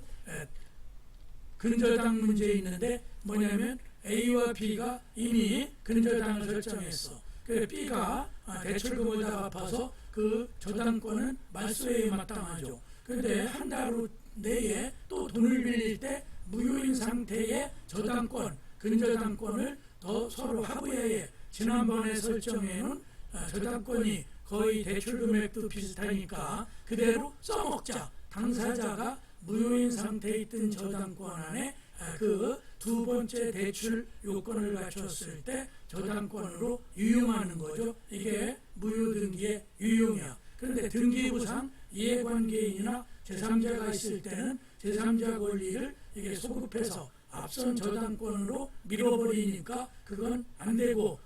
S1: 근저당 문제 있는데 뭐냐면 A와 B가 이미 근저당을 설정했어. 그래서 B가 대출금을 다 갚아서 그 저당권은 말소에 마땅하죠. 그런데 한 달 후 내에 또 돈을 빌릴 때 무효인 상태의 저당권, 근저당권을 더 서로 합의하에 지난번에 설정해놓은 저당권이 거의 대출 금액도 비슷하니까 그대로 써먹자. 당사자가 무효인 상태에 있던 저당권 안에 그 두 번째 대출 요건을 갖췄을 때 저당권으로 유용하는 거죠. 이게 무효등기의 유용이야. 그런데 등기부상 이해관계인이나 제3자가 있을 때는 제3자 권리를 이게 소급해서 앞선 저당권으로 밀어버리니까 그건 안 되고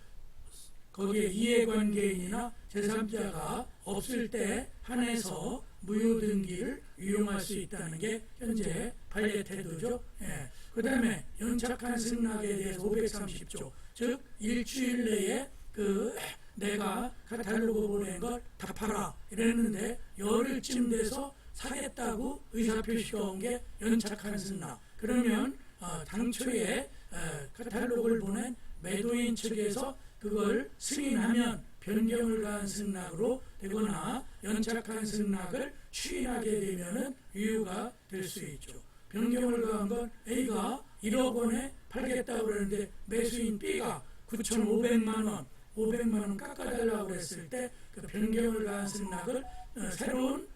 S1: 거기에 이해관계인이나 제3자가 없을 때 한해서 무효등기를 이용할 수 있다는 게 현재 판례 태도죠. 그 다음에 연착한 승낙에 대해서 530조 즉 일주일 내에 내가 카탈로그 보낸 걸 답하라 이랬는데 열흘쯤 돼서 사겠다고 의사표시가 온 게 연착한 승낙 그러면 당초에 카탈로그를 보낸 매도인 측에서 그걸 승인하면 변경을 가한 승낙으로 되거나 연착한 승낙을 추인하게 되면 유효가 될 수 있죠. 변경을 가한 건 A가 1억 원에 팔겠다고 그러는데 매수인 B가 9,500만 원, 500만 원 깎아달라고 그랬을 때 그 변경을 가한 승낙을 새로운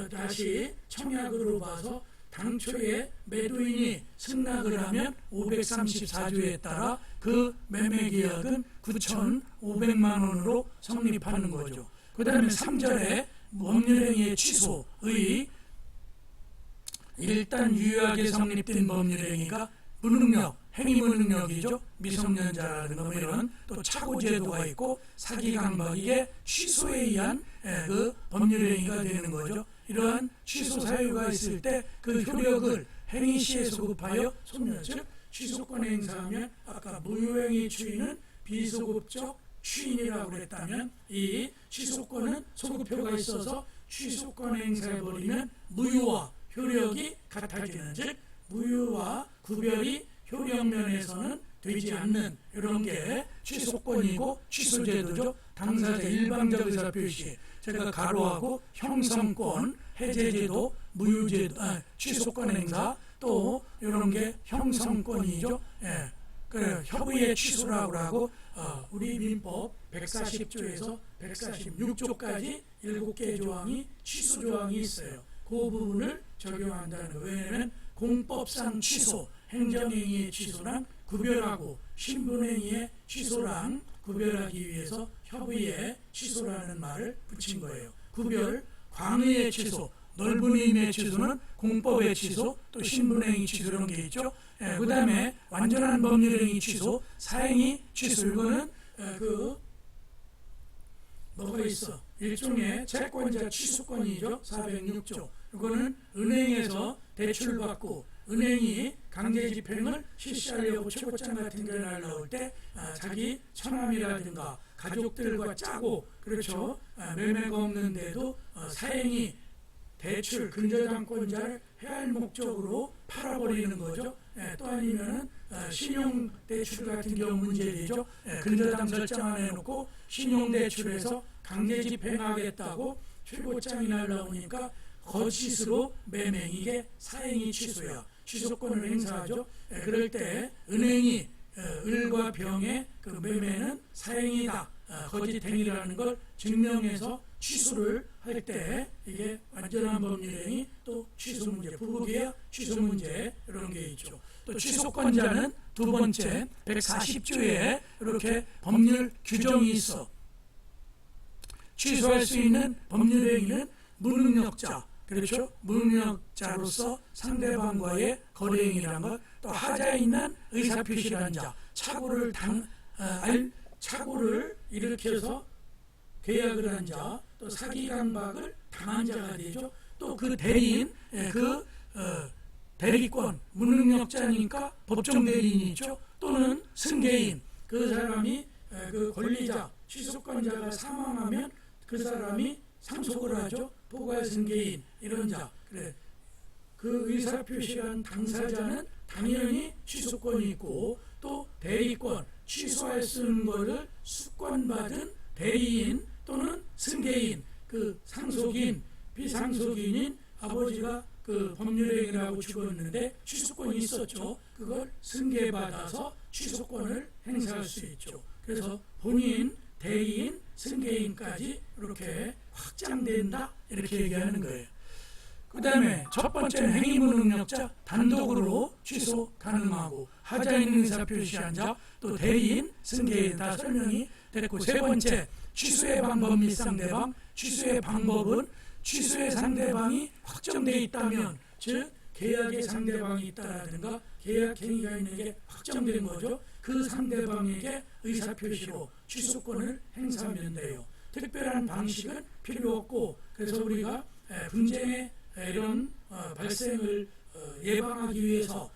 S1: 다시 청약으로 봐서 당초에 매도인이 승낙을 하면 534조에 따라 그 매매계약은 9,500만 원으로 성립하는 거죠. 그 다음에 3절에 법률행위의 취소의 일단 유효하게 성립된 법률행위가 무능력, 행위무능력이죠. 미성년자라든가 이런 또 착오제도가 있고 사기강박 이게 취소에 의한 그 법률행위가 되는 거죠. 이러한 취소 사유가 있을 때 그 효력을 행위시에 소급하여 소멸 즉 취소권 행사하면 아까 무효행위 추인은 비소급적 취인이라고 그랬다면 이 취소권은 소급표가 있어서 취소권 행사해버리면 무효와 효력이 같아지는, 즉 무효와 구별이 효력면에서는 되지 않는 이런 게 취소권이고 취소제도죠. 당사자 일방적 의사표시, 제가 가로하고 형성권, 해제제도, 무효제도, 취소권 행사, 또 이런 게 형성권이죠. 예. 그래요. 협의의 취소라고 하고 우리 민법 140조에서 146조까지 7개의 조항이 취소 조항이 있어요. 그 부분을 적용한다는 거예요. 왜냐하면 공법상 취소, 행정행위의 취소랑 구별하고 신분행위의 취소랑 구별하기 위해서 협의의 취소라는 말을 붙인 거예요. 구별, 광의의 취소, 넓은 의미의 취소는 공법의 취소, 또 신분행위 취소 이런 게 있죠. 그 다음에 완전한 법률행위 취소, 사행위 취소, 이거는 뭐가 있어? 일종의 채권자 취소권이죠. 406조. 이거는 은행에서 대출받고 은행이 강제집행을 실시하려고 최고장 같은 게 날라올 때 자기 처남이라든가 가족들과 짜고, 그렇죠. 매매가 없는데도 사행이 대출 근저당권자를 해할 목적으로 팔아버리는 거죠. 또 아니면은 신용대출 같은 경우 문제되죠. 근저당 설정 안 해놓고 신용대출에서 강제집행하겠다고 최고장이 날라오니까 거짓으로 매매, 이게 사행위 취소야. 취소권을 행사하죠. 그럴 때 은행이 을과 병의 그 매매는 사행이다, 거짓행위라는 걸 증명해서 취소를 할 때 이게 완전한 법률행위, 또 취소 문제, 부부계약 취소 문제 이런 게 있죠. 또 취소권자는 두 번째 140조에 이렇게 법률 규정이 있어. 취소할 수 있는 법률행위는 무능력자, 그렇죠? 무능력자로서 상대방과의 거래행위라는 것, 또 하자에 있는 의사표시라는 자, 착오를 일으켜서 계약을 한 자, 또 사기 강박을 당한 자가 되죠. 또 그 대리인, 대리권, 무능력자니까 법정 대리인이죠. 또는 승계인, 그 사람이 그 권리자, 취소권자가 사망하면 그 사람이 상속을 하죠. 포괄 승계인, 이런 자. 그래. 그 의사표시한 당사자는 당연히 취소권이 있고, 또 대리권, 취소할 수 있는 것을 수권받은 대리인 또는 승계인, 그 상속인, 비상속인인 아버지가 그 법률행위라고 죽었는데 취소권이 있었죠. 그걸 승계받아서 취소권을 행사할 수 있죠. 그래서 본인, 대리인, 승계인까지 이렇게 확장된다, 이렇게 얘기하는 거예요. 그 다음에 첫 번째는 행위무능력자, 단독으로 취소 가능하고, 하자 있는 의사 표시한 자, 또 대리인, 승계인, 다 설명이 됐고, 세 번째 취소의 방법 및 상대방. 취소의 방법은 취소의 상대방이 확정되어 있다면, 즉 계약의 상대방이 있다라든가 계약 행위가 있는 게 확정된 거죠. 그 상대방에게 의사표시로 취소권을 행사하면 돼요. 특별한 방식은 필요 없고, 그래서 우리가 분쟁의 이런 발생을 예방하기 위해서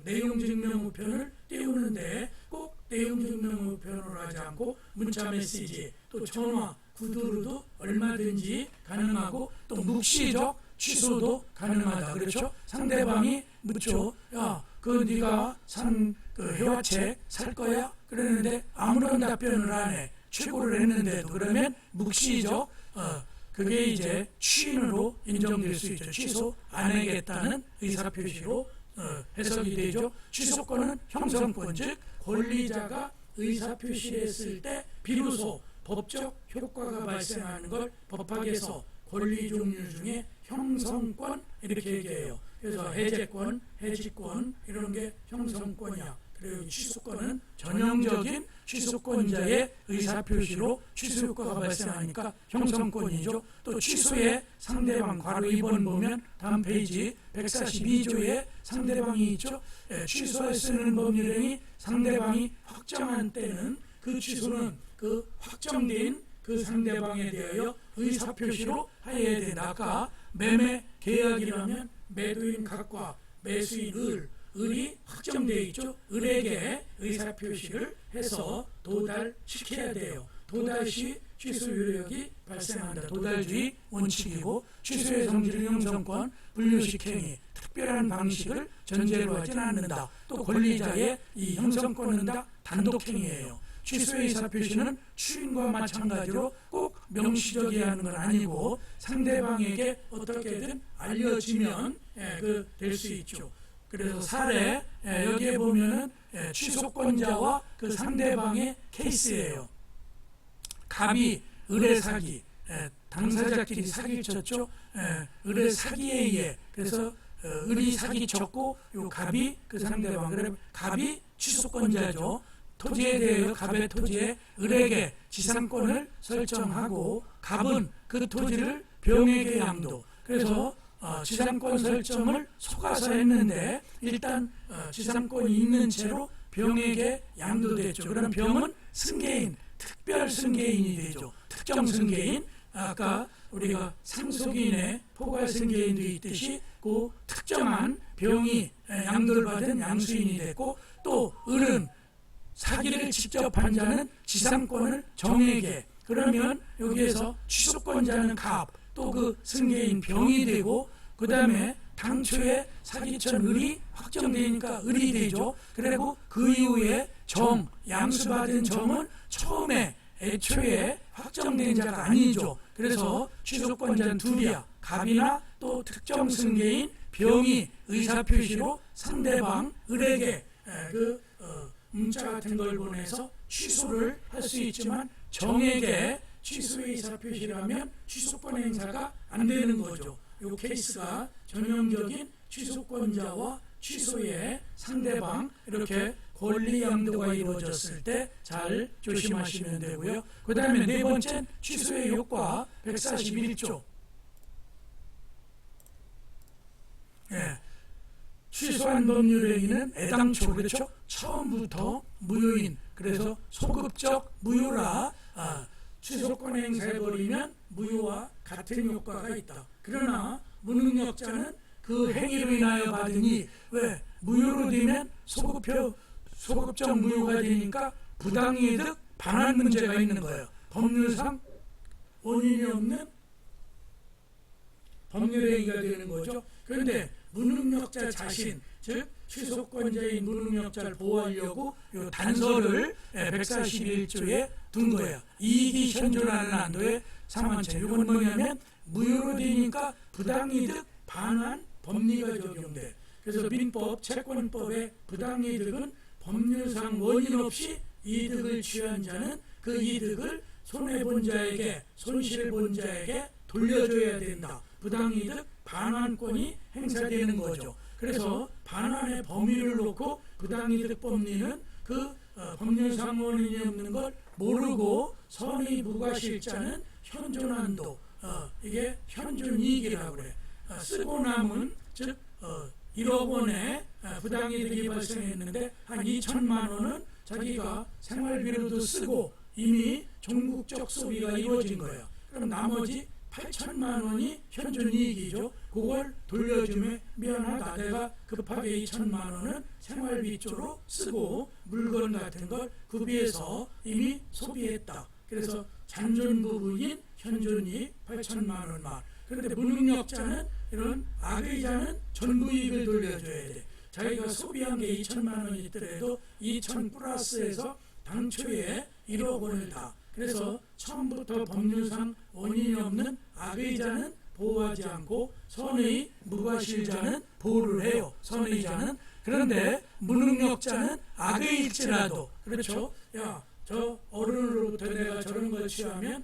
S1: 내용증명우편을 띄우는데 꼭 내용증명우편으로 하지 않고 문자 메시지, 또 전화, 구두로도 얼마든지 가능하고, 또 묵시적 취소도 가능하다. 그렇죠? 상대방이 묻죠. 야, 그 네가 산 그 회화책 살 거야? 그러는데 아무런 답변을 안 해. 최고를 했는데도. 그러면 묵시적 그게 이제 취인으로 인정될 수 있죠. 취소 안 하겠다는 의사표시로 해석이 되죠. 취소권은 형성권, 즉 권리자가 의사표시했을 때 비로소 법적 효과가 발생하는 걸 법학에서 권리 종류 중에 형성권 이렇게 얘기해요. 그래서 해제권, 해지권 이런 게 형성권이야. 그리고 취소권은 전형적인 취소권자의 의사표시로 취소 효과가 발생하니까 형성권이죠. 또 취소의 상대방, 괄호 2번 보면 다음 페이지 142조에 상대방이 있죠. 취소할 수 있는 법률행위, 상대방이 확정한 때는 그 취소는 그 확정된 그 상대방에 대하여 의사표시로 하여야 된다. 아까 매매 계약이라면 매도인 각과 매수인 을이 확정되어 있죠. 을에게 의사표시를 해서 도달시켜야 돼요. 도달 시 취소 유력이 발생한다. 도달주의 원칙이고 취소의 성질은 형성권, 분류식 행위, 특별한 방식을 전제로 하지는 않는다. 또 권리자의 이 형성권은 다 단독 행위예요. 취소의 의사표시는 추인과 마찬가지로 꼭 명시적이어야 하는 건 아니고 상대방에게 어떻게든 알려지면 될 수 있죠. 그래서 사례 여기에 보면은 취소권자와 그 상대방의 케이스예요. 갑이 의뢰사기, 당사자끼리 사기를 쳤죠. 의뢰사기에 의해 그래서 을이 사기 쳤고 요 갑이 그 상대방, 그래 갑이 취소권자죠. 토지에 대하여 갑의 토지에 을에게 지상권을 설정하고 갑은 그 토지를 병에게 양도. 그래서 지상권 설정을 속아서 했는데 일단 지상권이 있는 채로 병에게 양도됐죠. 그럼 병은 승계인, 특별 승계인이 되죠. 특정 승계인, 아까 우리가 상속인의 포괄 승계인도 있듯이 그 특정한 병이 양도를 받은 양수인이 됐고, 또 을은 사기를 직접 한 자는 지상권을 정에게, 그러면 여기에서 취소권자는 갑, 또 그 승계인 병이 되고, 그 다음에 당초에 사기천 을이 확정되니까 을이 되죠. 그리고 그 이후에 정, 양수받은 정은 처음에 애초에 확정된 자가 아니죠. 그래서 취소권자는 둘이야. 갑이나 또 특정 승계인 병이 의사표시로 상대방 을에게 문자 같은 걸 보내서 취소를 할 수 있지만 정에게 취소의 의사표시라면 취소권 행사가 안 되는 거죠. 이 케이스가 전형적인 취소권자와 취소의 상대방 이렇게 권리 양도가 이루어졌을 때 잘 조심하시면 되고요. 그 다음에 네 번째 취소의 효과 141조. 취소한 법률행위는 애당초, 그렇죠? 처음부터 무효인, 그래서 소급적 무효라 취소권 행사해버리면 무효와 같은 효과가 있다. 그러나 무능력자는 그 행위로 인하여 받으니 왜 무효로 되면 소급적 무효가 되니까 부당이득 반환 문제가 있는 거예요. 법률상 원인이 없는 법률행위가 되는 거죠. 그런데 무능력자 자신, 즉 취소권자인 무능력자를 보호하려고 이 단서를 141조에 둔 거예요. 이익이 현존하는 한도의 상환체. 이건 뭐냐면 무효로 되니까 부당이득 반환 법리가 적용돼. 그래서 민법, 채권법의 부당이득은 법률상 원인 없이 이득을 취한 자는 그 이득을 손해본 자에게, 손실을 본 자에게 돌려줘야 된다. 부당이득 반환권이 행사되는 거죠. 그래서 반환의 범위를 놓고 부당이득 법리는 법률상 원인이 없는 걸 모르고 선의 무과실자는 현존한도, 이게 현존이익이라고 그래. 쓰고 남은, 즉 1억 원의 부당이득이 발생했는데 한 2천만 원은 자기가 생활비로도 쓰고 이미 종국적 소비가 이루어진 거예요. 그럼 나머지 8천만 원이 현존이익이죠. 그걸 돌려주면 미안하다, 내가 급하게 2천만 원은 생활비 쪽으로 쓰고 물건 같은 걸 구비해서 이미 소비했다. 그래서 잔존 부분인 현존이익 8천만 원만. 그런데 무능력자는, 이런 악의자는 전부 이익을 돌려줘야 돼. 자기가 소비한 게 2천만 원이 있더라도 2천 플러스해서 당초에 1억 원을 다. 그래서 처음부터 법률상 원인이 없는 악의자는 보호하지 않고 선의 무과실자는 보호를 해요. 선의자는. 그런데 무능력자는 악의일지라도, 그렇죠? 야, 저 어른으로부터 내가 저런 걸 취하면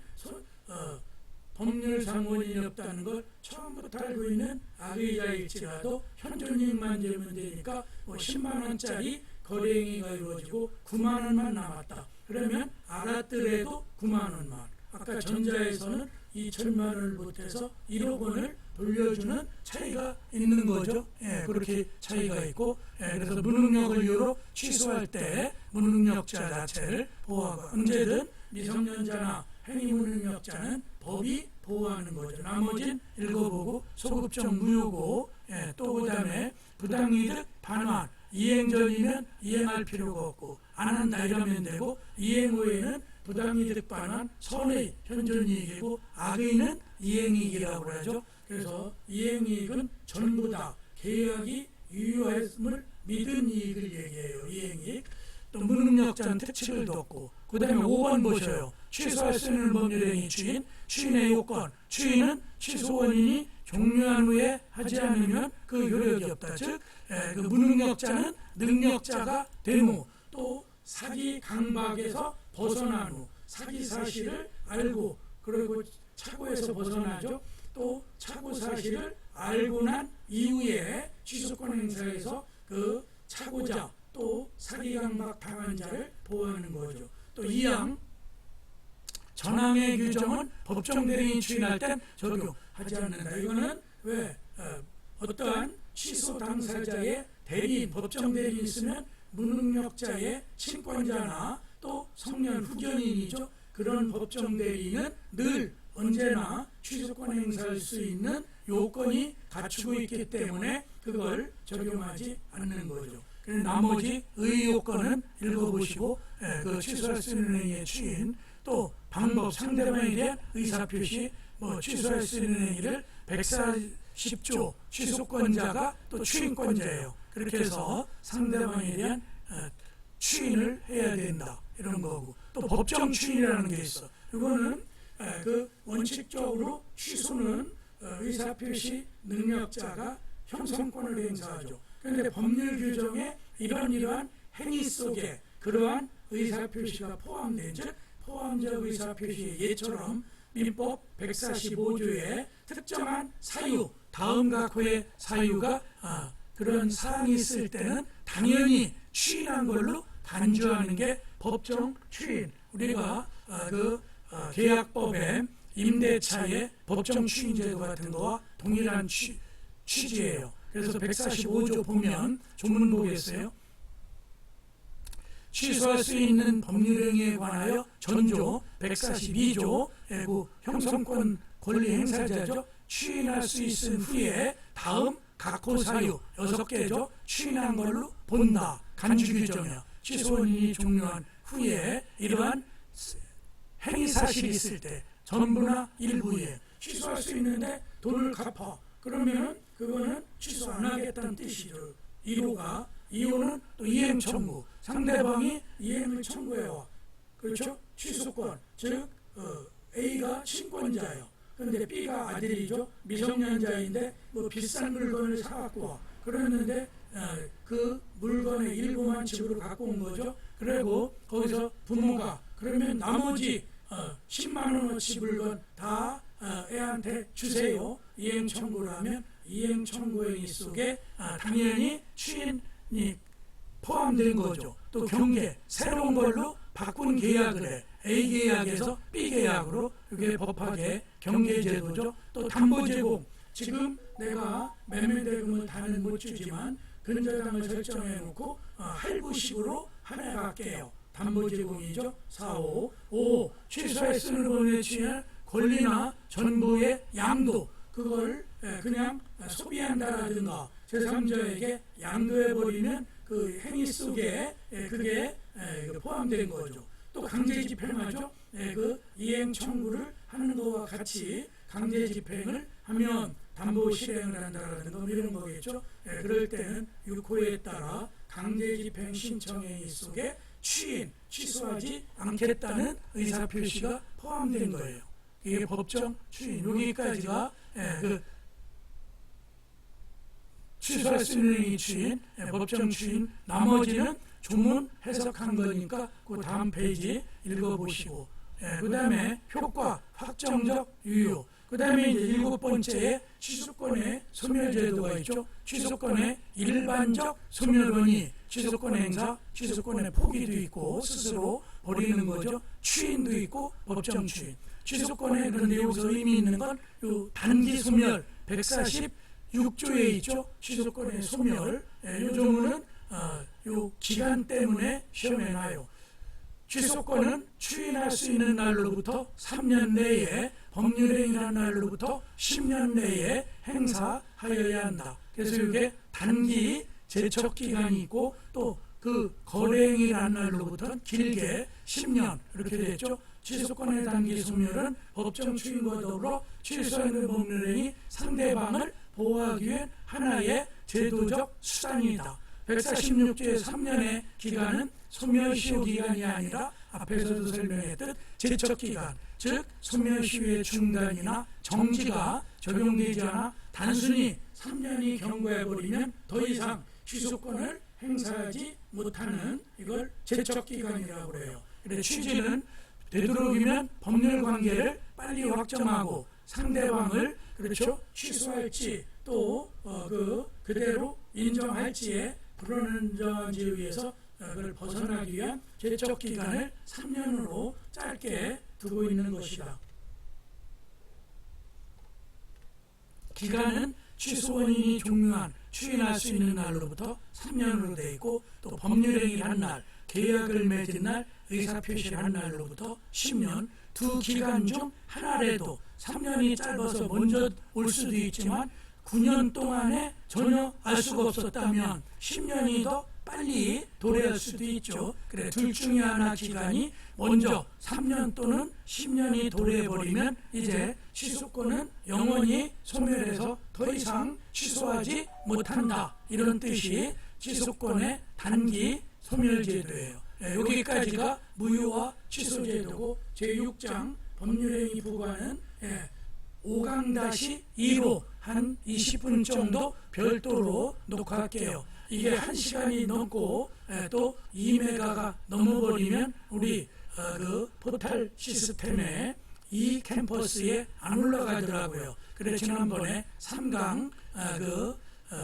S1: 법률상 원인이 없다는 걸 처음부터 알고 있는 악의자일지라도 현존이익만 되면 되니까 10만 원짜리 거래행위가 이루어지고 9만 원만 남았다. 그러면 알았더라도 9만 원만. 아까 전자에서는 2천만 원을 못해서 1억 원을 돌려주는 차이가 있는 거죠. 그렇게 차이가 있고, 그래서 무능력을 이유로 취소할 때 무능력자 자체를 보호하고, 언제든 미성년자나 행위무능력자는 법이 보호하는 거죠. 나머지는 읽어보고 소급적 무효고, 또 그 다음에 부당이득 반환, 이행 전이면 이행할 필요가 없고, 안 한다 이러면 되고, 이행의에는 부당이득 반환 선의 현존이익이고, 악의는 이행이익이라고 하죠. 그래서 이행이익은 전부 다 계약이 유효함을 믿은 이익을 얘기해요. 이행이익. 또 무능력자는 특칙을 뒀고, 그 다음에 5번 보셔요. 취소할 수 있는 법률행위 추인, 추인의 요건. 추인은 취소 원인이 종료한 후에 하지 않으면 그 효력이 없다. 즉, 그 무능력자는 능력자가 된 후, 또 사기 강박에서 벗어난 후, 사기 사실을 알고, 그리고 착오에서 벗어나죠. 또 착오 사실을 알고 난 이후에 취소권 행사에서 그 착오자 또 사기 강박 당한 자를 보호하는 거죠. 또 2항 전항의 규정은 법정 대리인 추인할 땐 적용하지 않는다. 이거는 왜 어떠한 취소 당사자의 대리인, 법정 대리인 있으면 무능력자의 친권자나 또 성년 후견인이죠. 그런 법정 대리인은 늘 언제나 취소권 행사할 수 있는 요건이 갖추고 있기 때문에 그걸 적용하지 않는 거죠. 그래서 나머지 의 요건은 읽어보시고, 그 취소할 수 있는 행위의 추인, 또 방법, 상대방에 대한 의사표시, 취소할 수 있는 행위를 140조 취소권자가 또 추인권자예요. 그렇게 해서 상대방에 대한 추인을 해야 된다 이런 거고, 또 법정 추인이라는 게 있어. 이거는 그 원칙적으로 취소는 의사표시 능력자가 형성권을 행사하죠. 그런데 법률 규정에 이러한 행위 속에 그러한 의사표시가 포함된, 즉 포함적 의사표시의 예처럼 민법 145조에 특정한 사유, 다음 각호의 사유가 그런 사항이 있을 때는 당연히 추인한 걸로 간주하는 게 법정 추인. 우리가 계약법에 임대차의 법정 추인 제도 같은 거와 동일한 취지예요. 그래서 145조 보면 조문 보겠어요. 취소할 수 있는 법률행위에 관하여 전조 142조 형성권 권리 행사자죠. 추인할 수 있은 후에 다음 각호 사유 6개죠. 추인한 걸로 본다. 간주 규정이야. 취소 원인이 종료한 후에 이러한 행위 사실이 있을 때 전부나 일부에 취소할 수 있는데 돈을 갚아. 그러면 그거는 취소 안 하겠다는 뜻이죠. 1호가. 2호는 또 이행 청구. 상대방이 이행을 청구해와. 그렇죠? 취소권. 즉 A가 친권자예요. 그런데 B가 아들이죠. 미성년자인데 비싼 물건을 사갖고 와. 그랬는데 그 물건의 일부만 집으로 갖고 온 거죠. 그리고 거기서 부모가 그러면 나머지 10만 원어치 물건 다 애한테 주세요. 이행 청구를 하면 이행 청구 행위 속에 당연히 추인이 포함된 거죠. 또 경계, 새로운 걸로 바꾼 계약을 해. A 계약에서 B 계약으로, 이게 법학의 경계 제도죠. 또 담보 제공. 지금 내가 매매대금을 다는 못 주지만 근저당을 설정해 놓고 할부식으로 한해갈게요. 담보 제공이죠. 4, 5 취소에 쓰는 법률에 취할 권리나 전부의 양도, 그걸 그냥 소비한다라든가 제3자에게 양도해버리면 그 행위 속에 그게 포함된 거죠. 또 강제 집행하죠. 그 이행 청구를 하는 것과 같이 강제 집행을 하면 담보 실행을 한다라든가 이런 거겠죠. 그럴 때는 6호에 따라 강제 집행 신청 행위 속에 추인, 취소하지 않겠다는 의사표시가 포함된 거예요. 이게 법정 추인. 여기까지가 취소할 수 있는 행위 추인, 법정 추인. 나머지는 조문 해석한 거니까 그 다음 페이지 읽어보시고, 그 다음에 효과, 확정적 유효. 그 다음에 이제 7번째에 취소권의 소멸제도가 있죠. 취소권의 일반적 소멸원이 취소권 행사, 취소권의 포기도 있고 스스로 버리는 거죠. 추인도 있고 법정 추인. 취소권에 그런데 여기서 의미 있는 건 요 단기 소멸 146조에 있죠. 취소권의 소멸. 요 조문은 요 기간 때문에 시험에 나요. 취소권은 추인할 수 있는 날로부터 3년 내에, 법률행위한 날로부터 10년 내에 행사하여야 한다. 그래서 이게 단기 제척기간이 있고 또 그 거래행위라는 날로부터는 길게 10년 이렇게 됐죠. 취소권에 담긴 소멸은 법정 추인과 더불어 취소하는 법률행위 상대방을 보호하기 위한 하나의 제도적 수단이다. 146조의 3년의 기간은 소멸시효 기간이 아니라 앞에서도 설명했듯 제척기간, 즉 소멸시효의 중단이나 정지가 적용되지 않아 단순히 3년이 경과해버리면 더 이상 취소권을 행사하지 못하는 이걸 제척기간이라고 해요. 그래서 취지는 되도록이면 법률관계를 빨리 확정하고 상대방을 그렇죠 취소할지 또 그대로 인정할지에 불안정한지에 의해서 그걸 벗어나기 위한 제척기간을 3년으로 짧게 두고 있는 것이다. 기간은 취소 원인이 종료한 추인할 수 있는 날로부터 3년으로 되어 있고 또 법률행위를 한 날, 계약을 맺은 날, 의사표시를 한 날로부터 10년, 두 기간 중 하나라도 3년이 짧아서 먼저 올 수도 있지만 9년 동안에 전혀 알 수가 없었다면 10년이 더 빨리 도래할 수도 있죠. 그래 둘 중에 하나 기간이 먼저 3년 또는 10년이 도래해버리면 이제 취소권은 영원히 소멸해서 더 이상 취소하지 못한다. 이런 뜻이 취소권의 단기 소멸제도예요. 여기까지가 무효와 취소제도고 제6장 법률행위 부과는 5강-2로 한 20분 정도 별도로 녹화할게요. 이게 1시간이 넘고 또 2메가가 넘어버리면 우리 그 포탈 시스템에 이 캠퍼스에 안 올라가더라고요. 그래서 지난번에 3강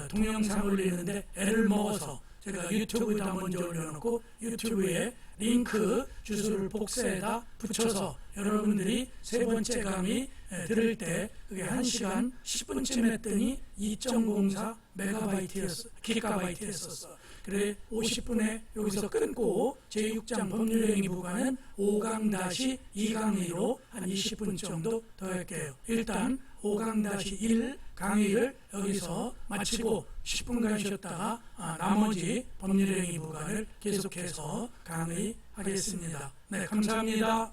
S1: 동영상 올리는데 애를 먹어서 제가 유튜브에다 먼저 올려놓고 유튜브에 링크 주소를 복사에다 붙여서 여러분들이 세 번째 강의 들을 때 그게 1시간 10분쯤 했더니 2.04 기가바이트였었어. 그래 50분에 여기서 끊고 제6장 법률행위 부과는 5강-2강의로 한 20분 정도 더 할게요. 일단 5강-1 강의를 여기서 마치고 10분간 쉬었다가 나머지 법률행위 부과를 계속해서 강의하겠습니다. 네, 감사합니다.